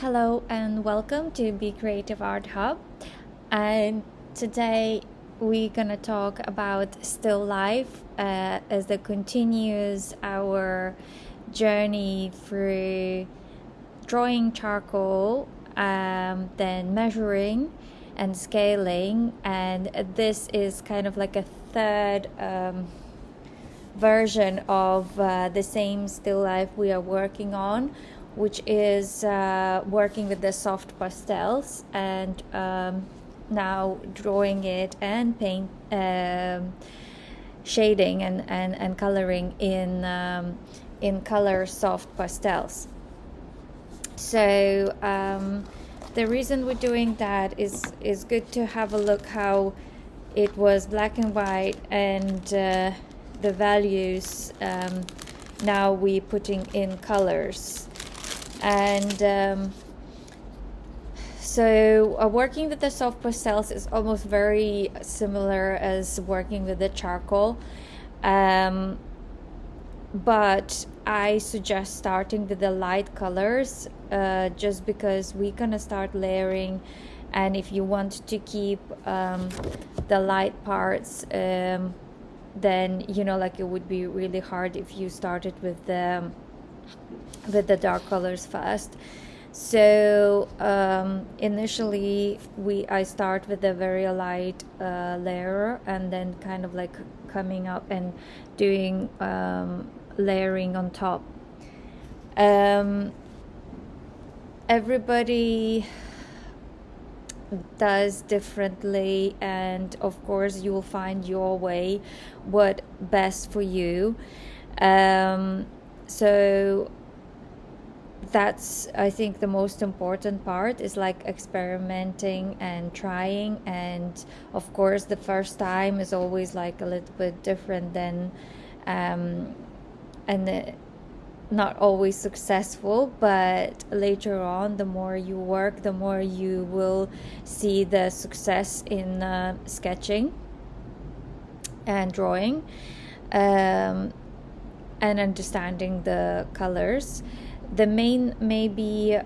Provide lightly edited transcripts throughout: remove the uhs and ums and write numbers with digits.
Hello and welcome to Be Creative Art Hub. And today we're gonna talk about still life as it continues our journey through drawing charcoal, then measuring and scaling. And this is kind of like a third version of the same still life we are working on, which is working with the soft pastels and now drawing it and paint shading and coloring in color soft pastels. So the reason we're doing that is good to have a look how it was black and white and the values now we putting in colors. And so working with the soft pastels is almost very similar as working with the charcoal, but I suggest starting with the light colors just because we're gonna start layering, and if you want to keep the light parts, then like it would be really hard if you started with the dark colors first. So initially I start with a very light layer and then kind of like coming up and doing layering on top. Everybody does differently, and of course you will find your way what best for you. So that's, I think, the most important part is like experimenting and trying, and of course the first time is always like a little bit different than not always successful, but later on the more you work, the more you will see the success in sketching and drawing and understanding the colors. The main maybe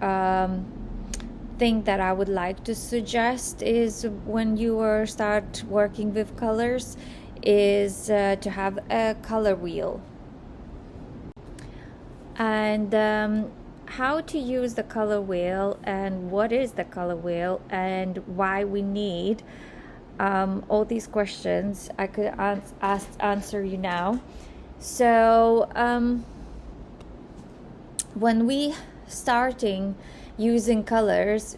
thing that I would like to suggest is when you start working with colors is to have a color wheel. And how to use the color wheel, and what is the color wheel, and why we need all these questions I could answer you now. So when we starting using colors,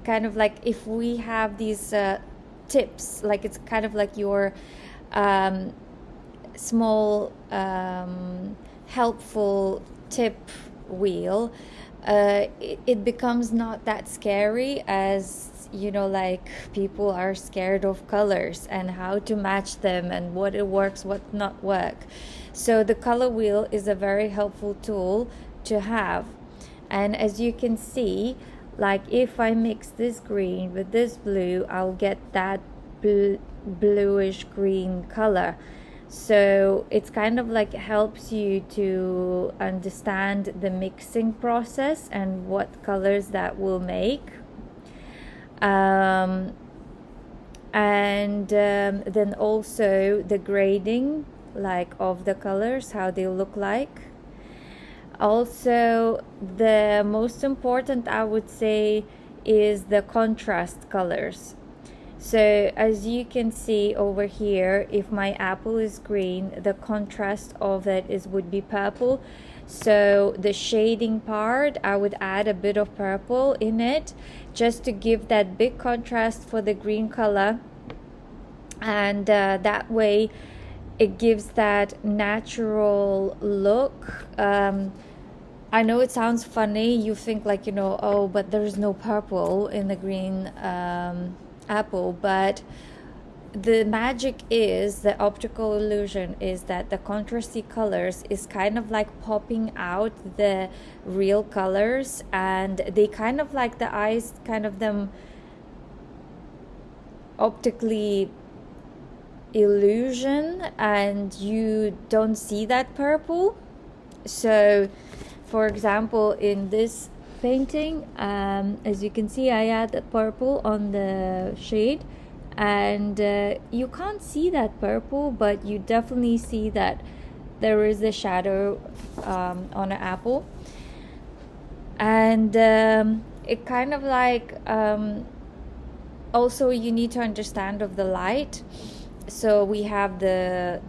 kind of like if we have these tips, like it's kind of like your small helpful tip wheel, it becomes not that scary as like people are scared of colors and how to match them and what it works, what not work. So the color wheel is a very helpful tool to have. And as you can see, like if I mix this green with this blue, I'll get that bluish green color. So it's kind of like helps you to understand the mixing process and what colors that will make. And then also the grading, like of the colors, how they look like. Also, the most important, I would say, is the contrast colors. So as you can see over here, if my apple is green, the contrast of it would be purple. So the shading part, I would add a bit of purple in it just to give that big contrast for the green color, and that way it gives that natural look. I know it sounds funny, you think like oh, but there's no purple in the green apple, but the magic is, the optical illusion is that the contrasty colors is kind of like popping out the real colors, and they kind of like the eyes kind of them optically illusion, and you don't see that purple. So for example, in this painting. As you can see, I add the purple on the shade, and you can't see that purple, but you definitely see that there is a shadow on an apple. And it kind of like also you need to understand of the light. So we have the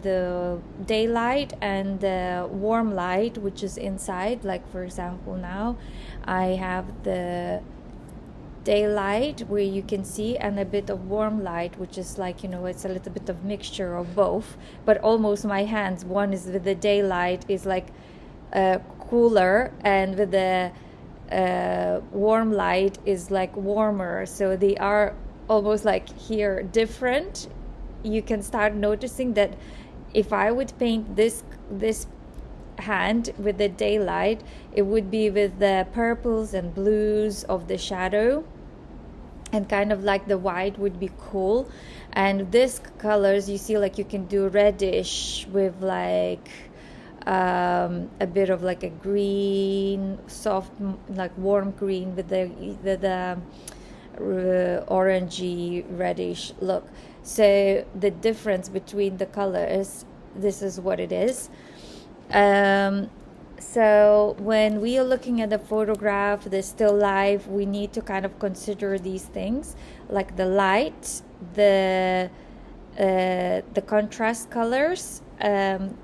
daylight and the warm light, which is inside. Like for example, now I have the daylight where you can see, and a bit of warm light, which is like, you know, it's a little bit of mixture of both, but almost my hands, one is with the daylight is like cooler, and with the warm light is like warmer, so they are almost like here different. You can start noticing that if I would paint this hand with the daylight, it would be with the purples and blues of the shadow, and kind of like the white would be cool. And this colors, you see, like you can do reddish with like a bit of like a green, soft, like warm green with the orangey reddish look. So the difference between the colors, this is what it is. So when we are looking at the photograph, the still life, we need to kind of consider these things, like the light, the contrast colors, and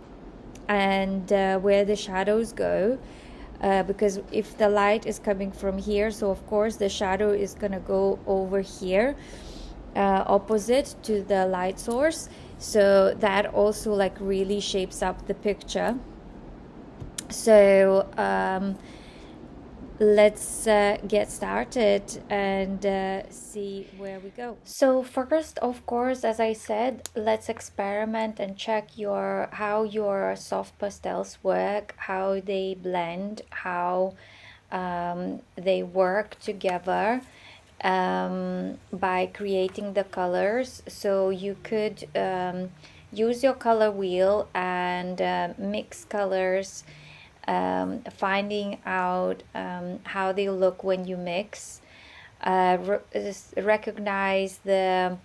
where the shadows go. Because if the light is coming from here, so of course the shadow is gonna go over here, opposite to the light source. So that also like really shapes up the picture. So let's get started and see where we go. So first, of course, as I said, let's experiment and check how your soft pastels work, how they blend, how they work together by creating the colors. So you could use your color wheel and mix colors, finding out how they look when you mix, recognize the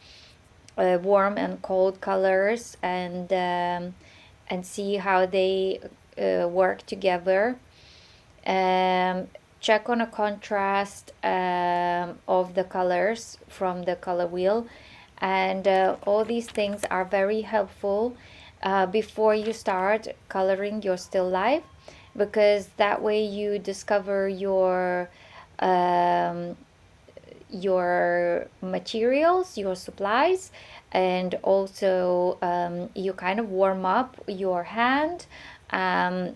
warm and cold colors, and see how they work together. Check on a contrast of the colors from the color wheel, and all these things are very helpful before you start coloring your still life, because that way you discover your materials, your supplies, and also you kind of warm up your hand, and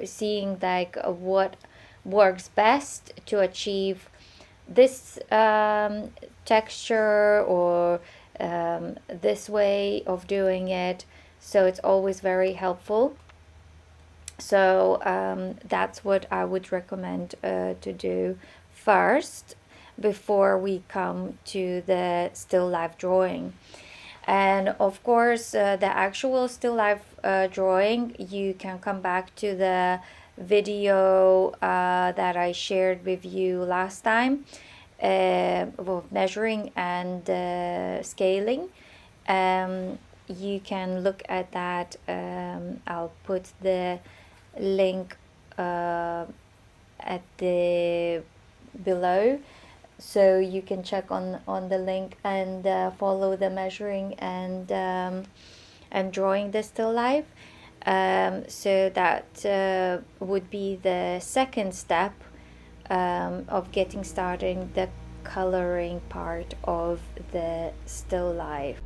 seeing like what works best to achieve this texture, or this way of doing it. So it's always very helpful. So that's what I would recommend to do first before we come to the still life drawing. And of course, the actual still life drawing, you can come back to the video that I shared with you last time, of measuring and scaling. You can look at that. I'll put the link at the below, so you can check on the link and follow the measuring and drawing the still life. So that would be the second step of getting started, the coloring part of the still life.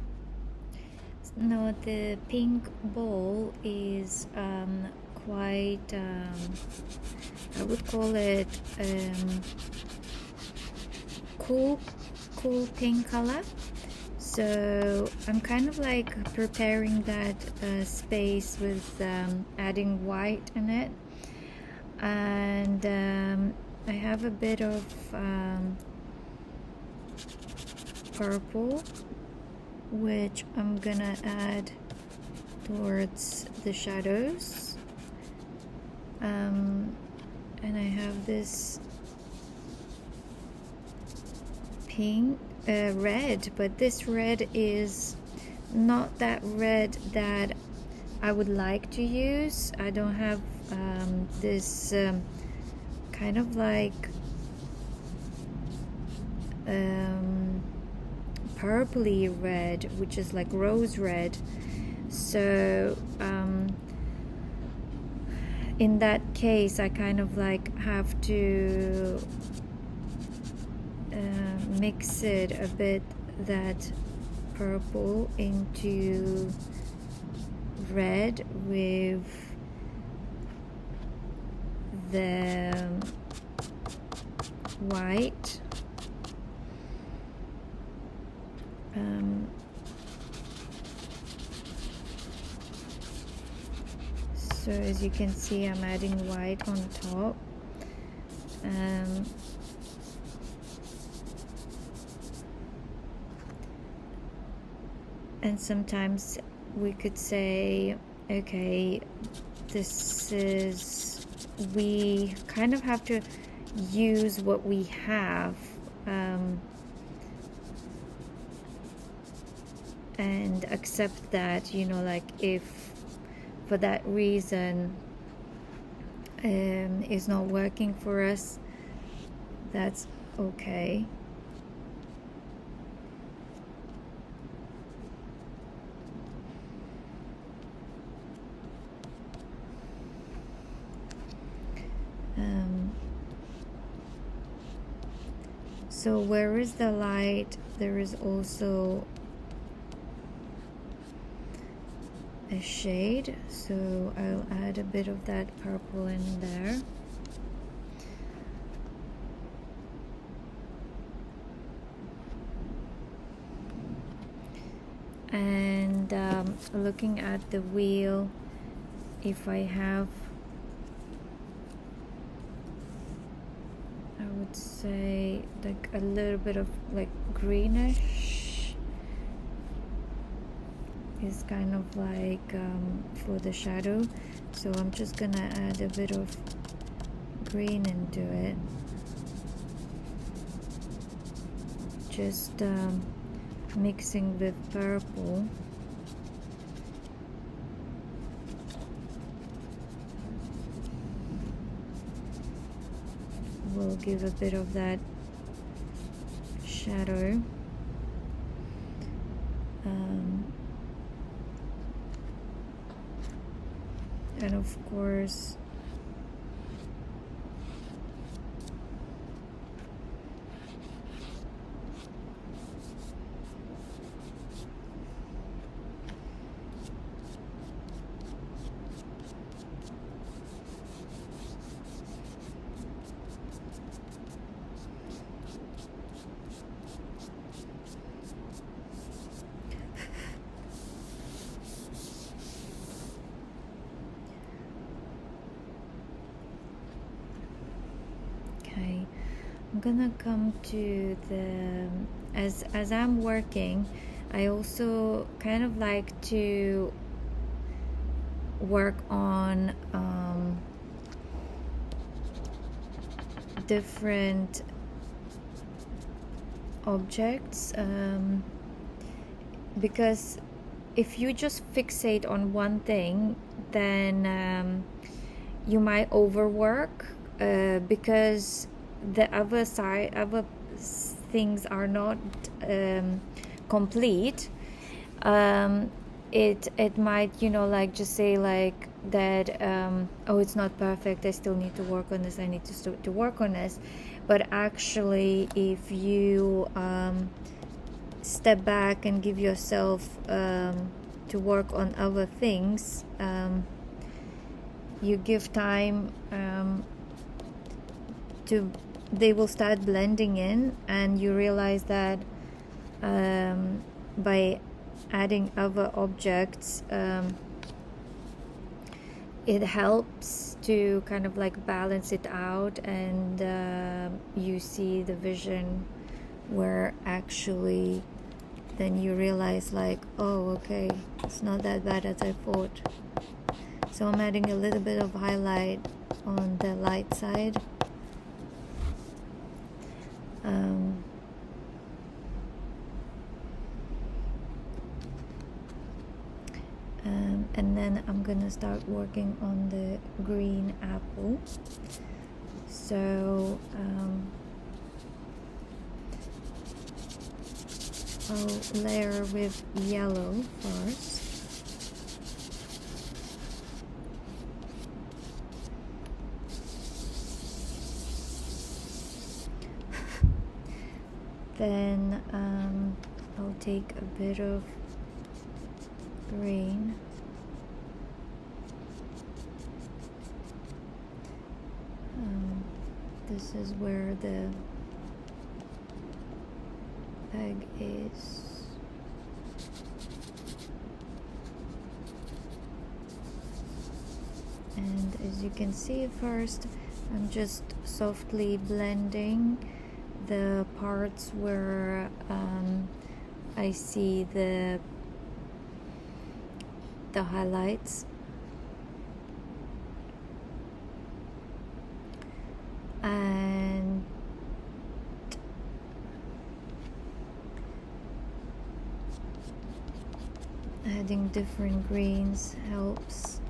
No, the pink ball is quite, I would call it cool pink color. So I'm kind of like preparing that space with adding white in it, and I have a bit of purple, which I'm gonna add towards the shadows. have this pink, red, but this red is not that red that I would like to use. I don't have this kind of like purpley red, which is like rose red. So in that case I kind of like have to mix it a bit, that purple into red with the white. So as you can see, I'm adding white on top. And sometimes we could say, okay, we kind of have to use what we have, and accept that, you know, like if for that reason is not working for us, that's okay. So where is the light, there is also a shade, so I'll add a bit of that purple in there. And looking at the wheel, if I have, I would say like a little bit of like greenish is kind of like for the shadow, so I'm just gonna add a bit of green into it, just mixing with purple. Will give a bit of that shadow. And of course I'm gonna come to the, as I'm working, I also kind of like to work on different objects, because if you just fixate on one thing, then you might overwork, because the other things are not complete. It might, you know, like just say like that, oh, it's not perfect, I still need to work on this, I need to work on this. But actually, if you step back and give yourself to work on other things, you give time, they will start blending in, and you realize that by adding other objects, it helps to kind of like balance it out, and you see the vision where actually then you realize like, oh, okay, it's not that bad as I thought. So I'm adding a little bit of highlight on the light side. Um, and then I'm gonna start working on the green apple. So I'll layer with yellow first. Then I'll take a bit of green. This is where the egg is. And as you can see, first I'm just softly blending the parts where I see the highlights, and adding different greens helps.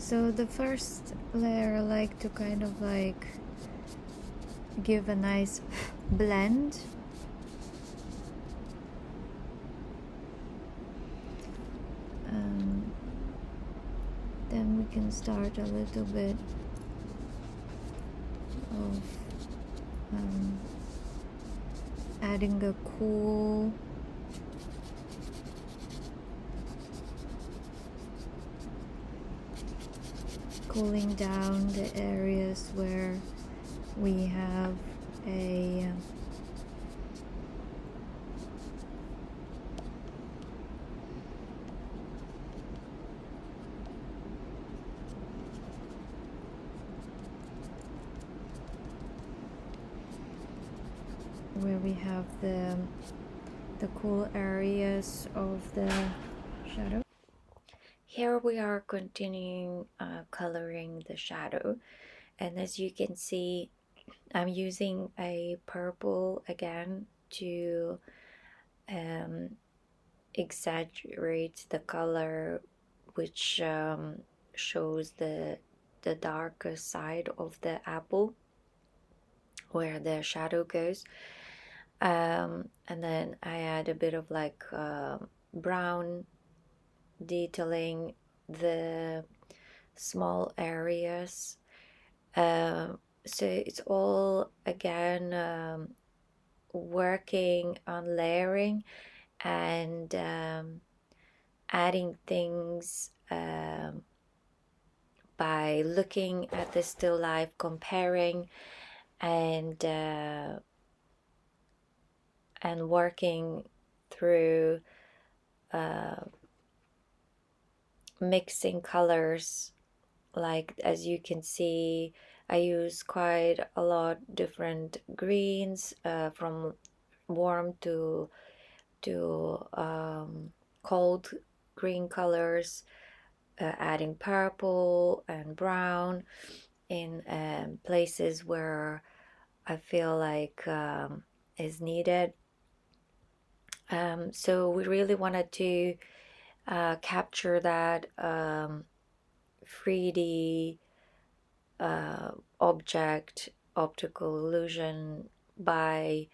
So the first layer I like to kind of like give a nice blend. Then we can start a little bit of adding a cooling down the areas where we have a where we have the cool areas of the shadow. Here we are continuing coloring the shadow, and as you can see, I'm using a purple again to exaggerate the color, which shows the darker side of the apple where the shadow goes. And then I add a bit of like brown, detailing the small areas. So it's all again working on layering and adding things by looking at the still life, comparing and working through mixing colors. Like as you can see, I use quite a lot different greens, from warm to cold green colors, adding purple and brown in places where I feel like is needed. So we really wanted to capture that 3D object optical illusion by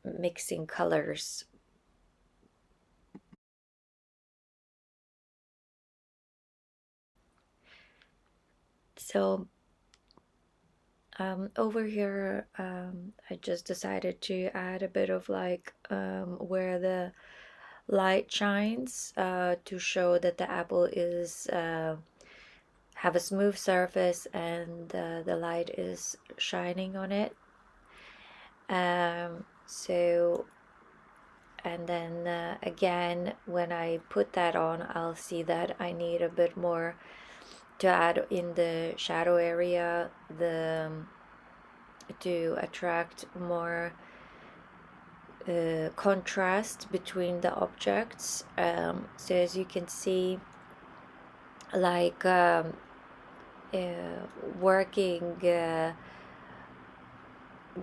mixing colors. So Over here, I just decided to add a bit of like where the light shines to show that the apple is have a smooth surface and the light is shining on it. So and then again, when I put that on, I'll see that I need a bit more to add in the shadow area, the to attract more contrast between the objects. So as you can see, like uh, working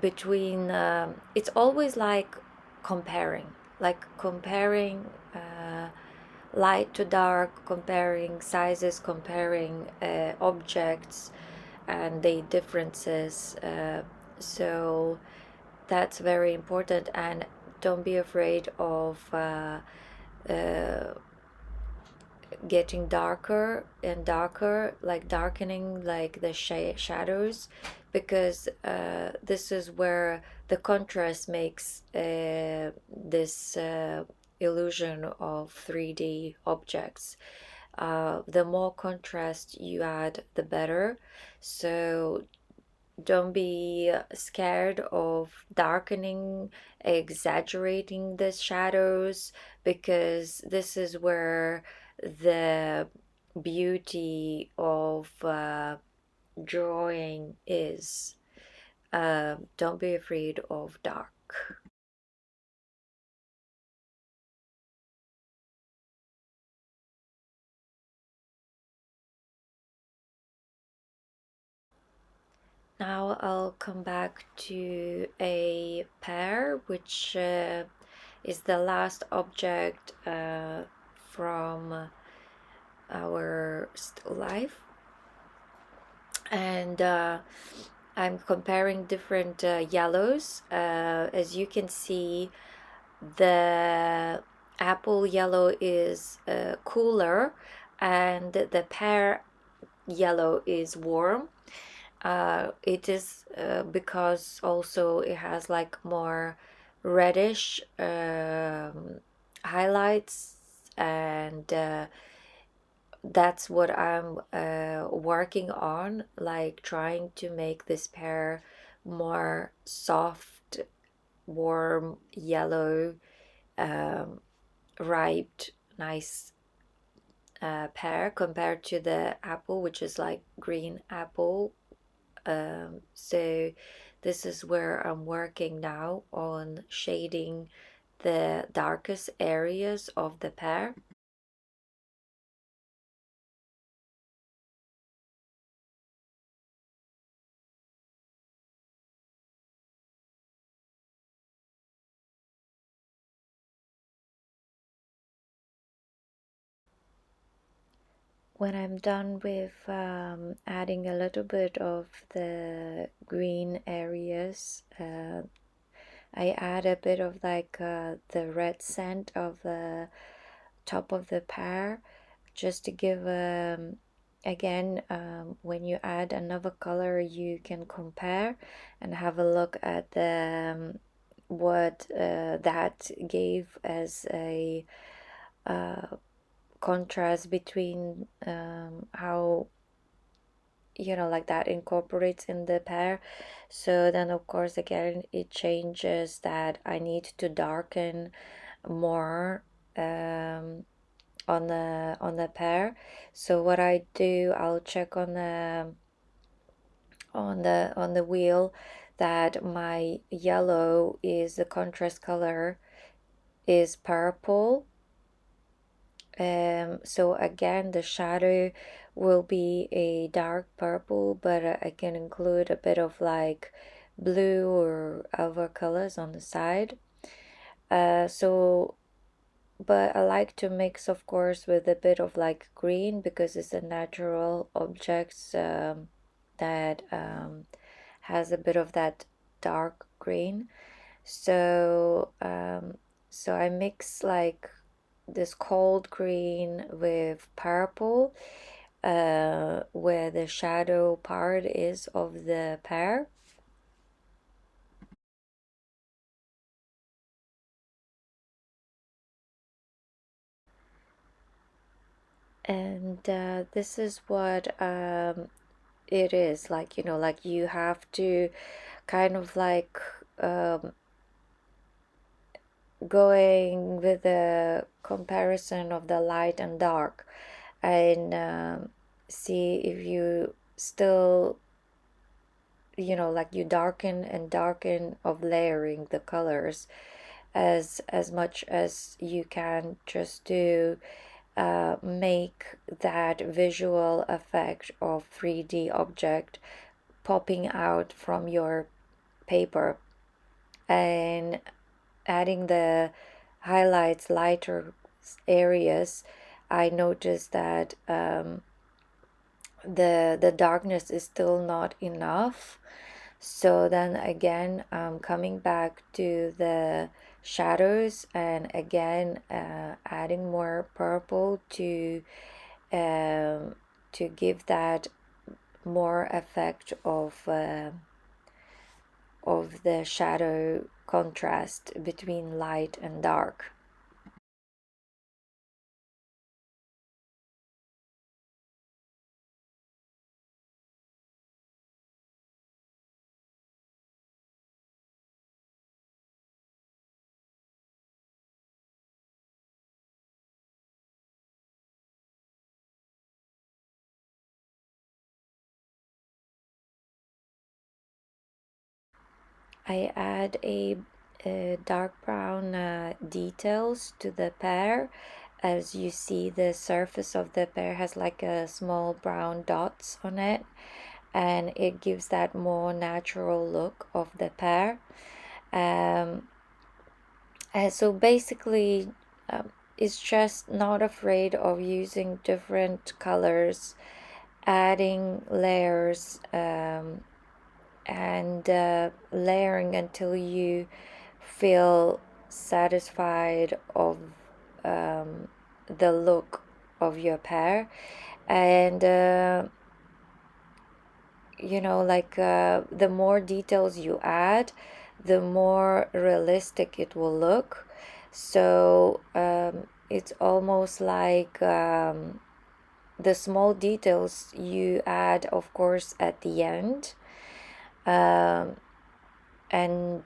between it's always like comparing light to dark, comparing sizes, comparing objects and the differences. So that's very important, and don't be afraid of uh, getting darker and darker, like darkening like the shadows, because this is where the contrast makes this illusion of 3D objects. The more contrast you add, the better. So don't be scared of darkening, exaggerating the shadows, because this is where the beauty of drawing is. Don't be afraid of dark. Now I'll come back to a pear, which is the last object from our still life. And I'm comparing different yellows. As you can see, the apple yellow is cooler and the pear yellow is warm. It is because also it has like more reddish highlights, and that's what I'm working on, like trying to make this pear more soft, warm, yellow, um, ripe, nice pear compared to the apple, which is like green apple. So this is where I'm working now on shading the darkest areas of the pear. When I'm done with adding a little bit of the green areas, I add a bit of like the red scent of the top of the pear, just to give again, when you add another color, you can compare and have a look at the what that gave as a uh, contrast between how, you know, like that incorporates in the pear. So then of course again it changes that I need to darken more on the pear. So what I do, I'll check on the wheel that my yellow is the contrast color is purple. So again, the shadow will be a dark purple, but I can include a bit of like blue or other colors on the side. So, but I like to mix, of course, with a bit of like green, because it's a natural objects that has a bit of that dark green. So, so I mix like this cold green with purple, where the shadow part is of the pear. And this is what it is like, like you have to kind of like going with the comparison of the light and dark, and see if you still, like you darken and darken of layering the colors as much as you can, just to make that visual effect of 3D object popping out from your paper, and adding the highlights, lighter areas. I noticed that the darkness is still not enough. So then again, coming back to the shadows, and again adding more purple to give that more effect of the shadow contrast between light and dark. I add a dark brown details to the pear. As you see, the surface of the pear has like a small brown dots on it, and it gives that more natural look of the pear. So basically, it's just not afraid of using different colors, adding layers, and layering until you feel satisfied of the look of your pear. And like the more details you add, the more realistic it will look. So it's almost like the small details you add, of course, at the end, um, and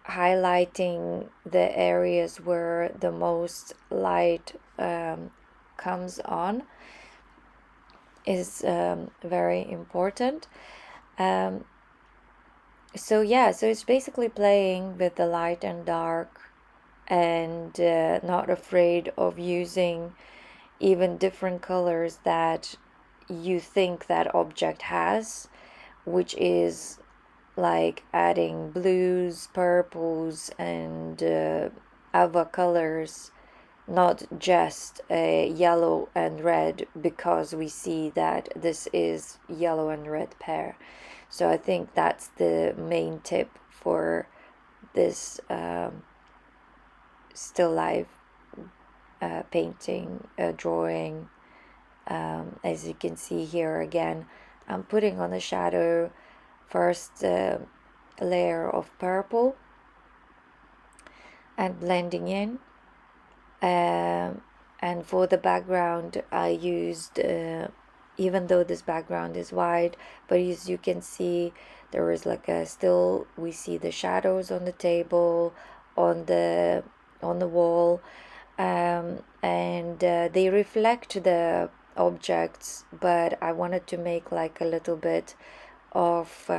highlighting the areas where the most light comes on is very important. Um, so yeah, so it's basically playing with the light and dark, and not afraid of using even different colors that you think that object has, which is like adding blues, purples, and other colors, not just yellow and red, because we see that this is yellow and red pear. So I think that's the main tip for this still life painting, drawing. As you can see here again, I'm putting on the shadow first layer of purple and blending in. And for the background, I used, even though this background is white, but as you can see, there is like a still, we see the shadows on the table, on the wall, and they reflect the objects, but I wanted to make like a little bit of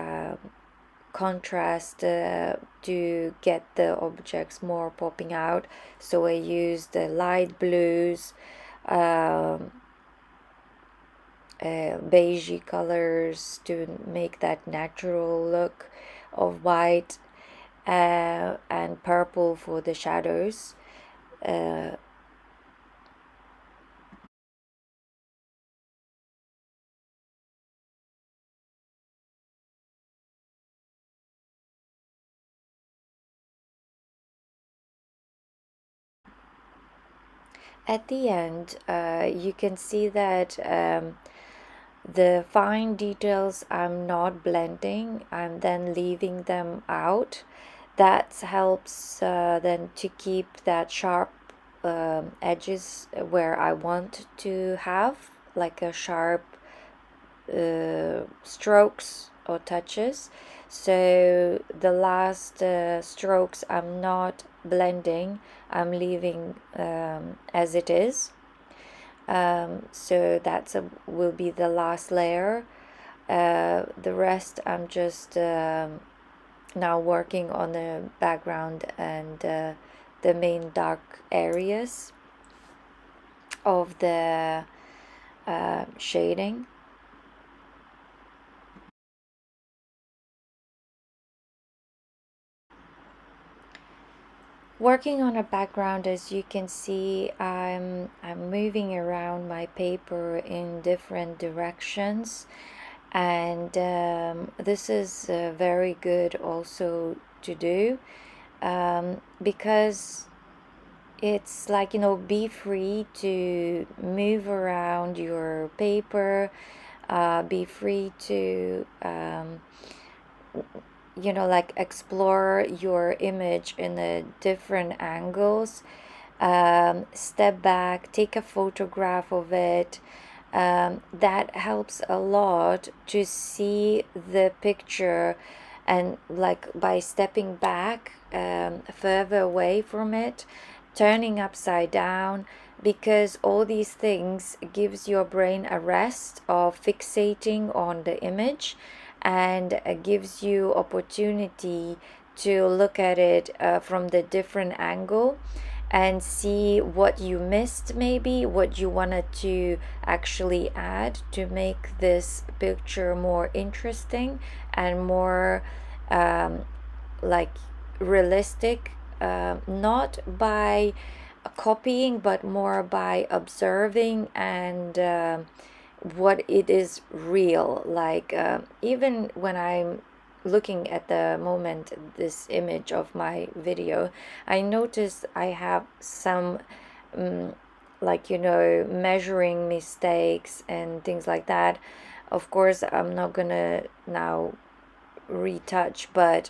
contrast to get the objects more popping out. So I used the light blues, um, beigey colors to make that natural look of white, and purple for the shadows. Uh, At the end, you can see that the fine details I'm not blending, I'm then leaving them out. That helps then to keep that sharp edges where I want to have, like a sharp strokes or touches. So the last strokes I'm not blending, I'm leaving as it is. So that's will be the last layer. The rest I'm just now working on the background and the main dark areas of the shading. Working on a background, as you can see, I'm moving around my paper in different directions, and this is very good also to do, because it's like, be free to move around your paper, be free to like explore your image in a different angles, step back, take a photograph of it. That helps a lot to see the picture, and like by stepping back further away from it, turning upside down, because all these things gives your brain a rest of fixating on the image, and gives you opportunity to look at it from the different angle and see what you missed, maybe what you wanted to actually add to make this picture more interesting and more like realistic, not by copying but more by observing, and what it is real, like even when I'm looking at the moment this image of my video, I noticed I have some um, like measuring mistakes and things like that. Of course, I'm not gonna now retouch, but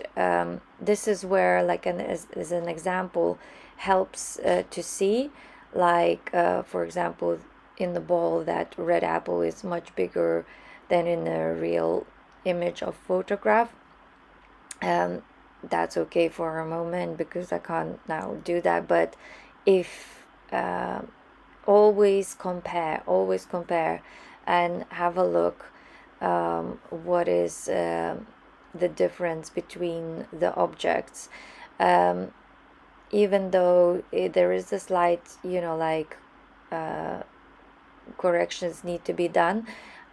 this is where, like, as an example, helps to see, like for example, in the ball, that red apple is much bigger than in a real image of photograph. um, that's okay for a moment because I can't now do that, but if always compare and have a look what is the difference between the objects, um, even though there is a slight like corrections need to be done,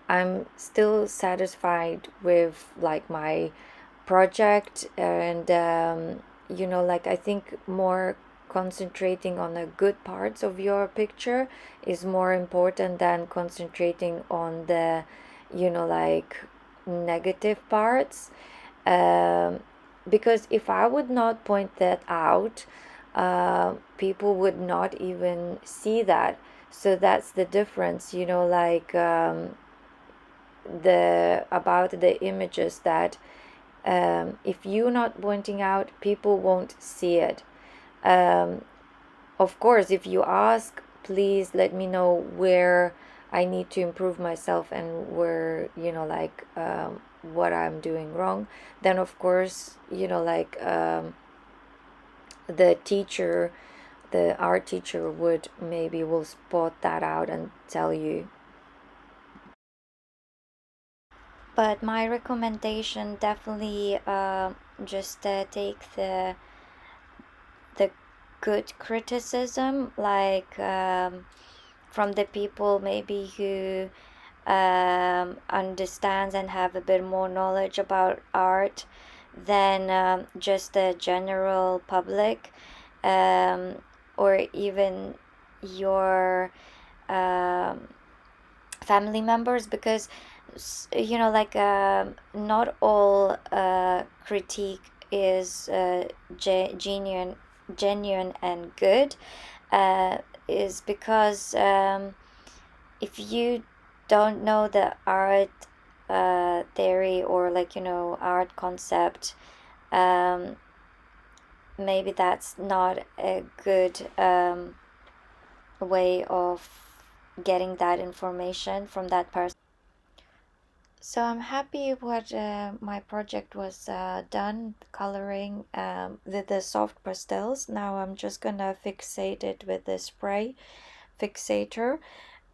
I'm still satisfied with like my project. And like, I think more concentrating on the good parts of your picture is more important than concentrating on the like negative parts, um, because if I would not point that out, people would not even see that. So that's the difference, like the about the images, that if you're not pointing out, people won't see it. um, of course, if you ask, please let me know where I need to improve myself and where like what I'm doing wrong. Then of course, like the teacher, the art teacher would maybe will spot that out and tell you. But my recommendation, definitely just take the good criticism, like from the people maybe who understands and have a bit more knowledge about art than just the general public, um, or even your um, family members, because like not all critique is genuine and good. is because if you don't know the art theory, or like, art concept, um, maybe that's not a good way of getting that information from that person. So I'm happy what my project was done coloring with the soft pastels. Now I'm just gonna fixate it with the spray fixator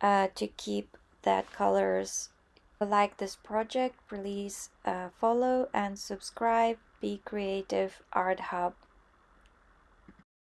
to keep that colors. Like this project, please follow and subscribe. Be Creative Art Hub.